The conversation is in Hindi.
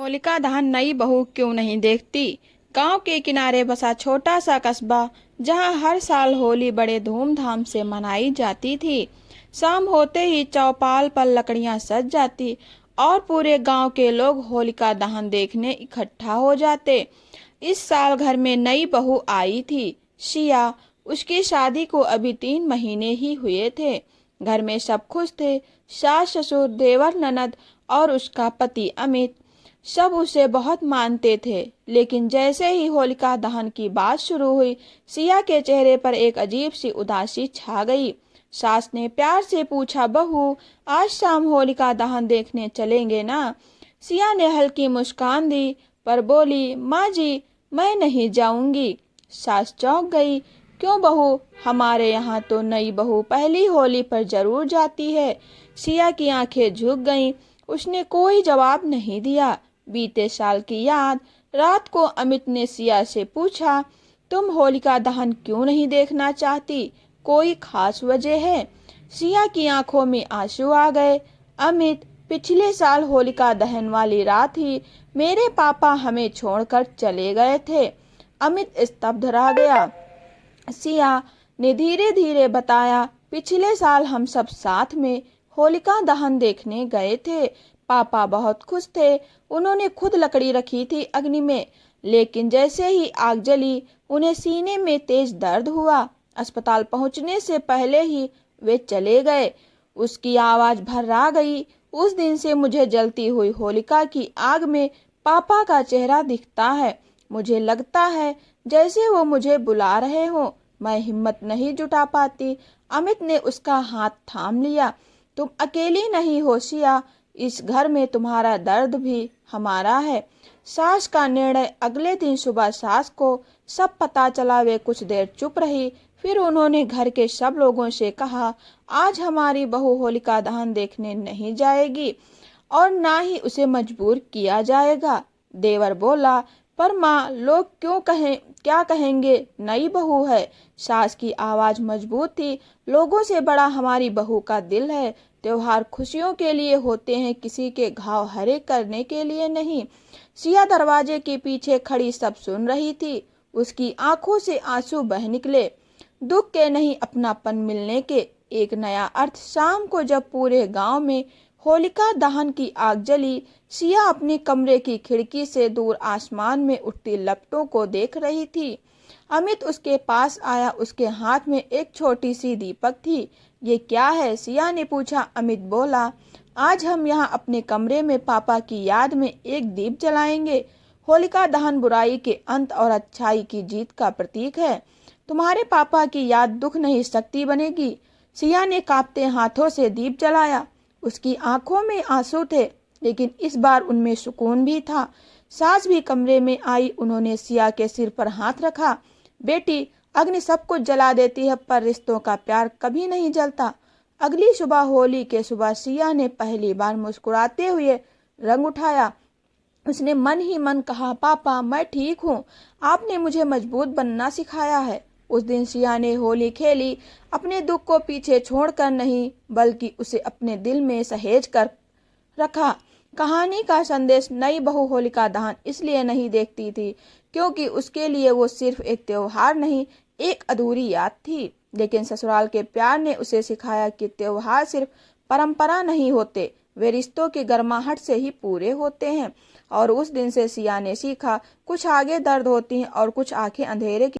होलिका दहन नई बहू क्यों नहीं देखती। गांव के किनारे बसा छोटा सा कस्बा, जहां हर साल होली बड़े धूमधाम से मनाई जाती थी। शाम होते ही चौपाल पर लकड़ियां सज जाती और पूरे गांव के लोग होलिका दहन देखने इकट्ठा हो जाते। इस साल घर में नई बहू आई थी, शिया। उसकी शादी को अभी 3 महीने ही हुए थे। घर में सब खुश थे, सास ससुर, देवर, ननद और उसका पति अमित। सब उसे बहुत मानते थे, लेकिन जैसे ही होलिका दहन की बात शुरू हुई, सिया के चेहरे पर एक अजीब सी उदासी छा गई। सास ने प्यार से पूछा, बहू, आज शाम होलिका दहन देखने चलेंगे ना? सिया ने हल्की मुस्कान दी, पर बोली, माँ जी, मैं नहीं जाऊंगी। सास चौंक गई। क्यों बहू, हमारे यहाँ तो नई बहू पहली होली पर जरूर जाती है। सिया की आंखें झुक गईं। उसने कोई जवाब नहीं दिया। बीते साल की याद। रात को अमित ने सिया से पूछा, तुम होलिका दहन क्यों नहीं देखना चाहती? कोई खास वजह है? सिया की आंखों में आंसू आ गए। अमित, पिछले साल होलिका दहन वाली रात ही मेरे पापा हमें छोड़कर चले गए थे। अमित स्तब्ध रह गया। सिया ने धीरे धीरे बताया, पिछले साल हम सब साथ में होलिका दहन देखने गए थे। पापा बहुत खुश थे। उन्होंने खुद लकड़ी रखी थी अग्नि में, लेकिन जैसे ही आग जली, उन्हें सीने में तेज दर्द हुआ। अस्पताल पहुंचने से पहले ही वे चले गए। उसकी आवाज भर्रा गई। उस दिन से मुझे जलती हुई होलिका की आग में पापा का चेहरा दिखता है। मुझे लगता है जैसे वो मुझे बुला रहे हो। मैं हिम्मत नहीं जुटा पाती। अमित ने उसका हाथ थाम लिया। तुम अकेली नहीं हो सिया, इस घर में तुम्हारा दर्द भी हमारा है। सास का निर्णय। अगले दिन सुबह सास को सब पता चला। वे कुछ देर चुप रही, फिर उन्होंने घर के सब लोगों से कहा, आज हमारी बहू होलिका दहन देखने नहीं जाएगी और ना ही उसे मजबूर किया जाएगा। देवर बोला, पर माँ, लोग क्या कहेंगे? नई बहू है। सास की आवाज मजबूत थी। लोगों से बड़ा हमारी बहू का दिल है। त्योहार खुशियों के लिए होते हैं, किसी के घाव हरे करने के लिए नहीं। सिया दरवाजे के पीछे खड़ी सब सुन रही थी। उसकी आंखों से आंसू बह निकले। दुख के नहीं, अपनापन मिलने के। एक नया अर्थ। शाम को जब पूरे गांव में होलिका दहन की आग जली, सिया अपने कमरे की खिड़की से दूर आसमान में उठती लपटों को देख रही थी। अमित उसके पास आया। उसके हाथ में एक छोटी सी दीपक थी। ये क्या है? सिया ने पूछा। अमित बोला, आज हम यहाँ अपने कमरे में पापा की याद में एक दीप जलाएंगे। होलिका दहन बुराई के अंत और अच्छाई की जीत का प्रतीक है। तुम्हारे पापा की याद दुख नहीं, शक्ति बनेगी। सिया ने कांपते हाथों से दीप जलाया। उसकी आंखों में आंसू थे, लेकिन इस बार उनमें सुकून भी था। सास भी कमरे में आई। उन्होंने सिया के सिर पर हाथ रखा। बेटी, अग्नि सब कुछ जला देती है, पर रिश्तों का प्यार कभी नहीं जलता। अगली सुबह, होली के सुबह, सिया ने पहली बार मुस्कुराते हुए रंग उठाया। उसने मन ही मन कहा, पापा, मैं ठीक हूँ। आपने मुझे मजबूत बनना सिखाया है। उस दिन सिया ने होली खेली, अपने दुख को पीछे छोड़कर नहीं, बल्कि उसे अपने दिल में सहेज कर रखा। कहानी का संदेश। नई बहू होलिका दहन इसलिए नहीं देखती थी क्योंकि उसके लिए वो सिर्फ एक त्योहार नहीं, एक अधूरी याद थी। लेकिन ससुराल के प्यार ने उसे सिखाया कि त्योहार सिर्फ परंपरा नहीं होते, वे रिश्तों की गर्माहट से ही पूरे होते हैं। और उस दिन से सिया ने सीखा, कुछ आगे दर्द होती हैं और कुछ आंखें अंधेरे की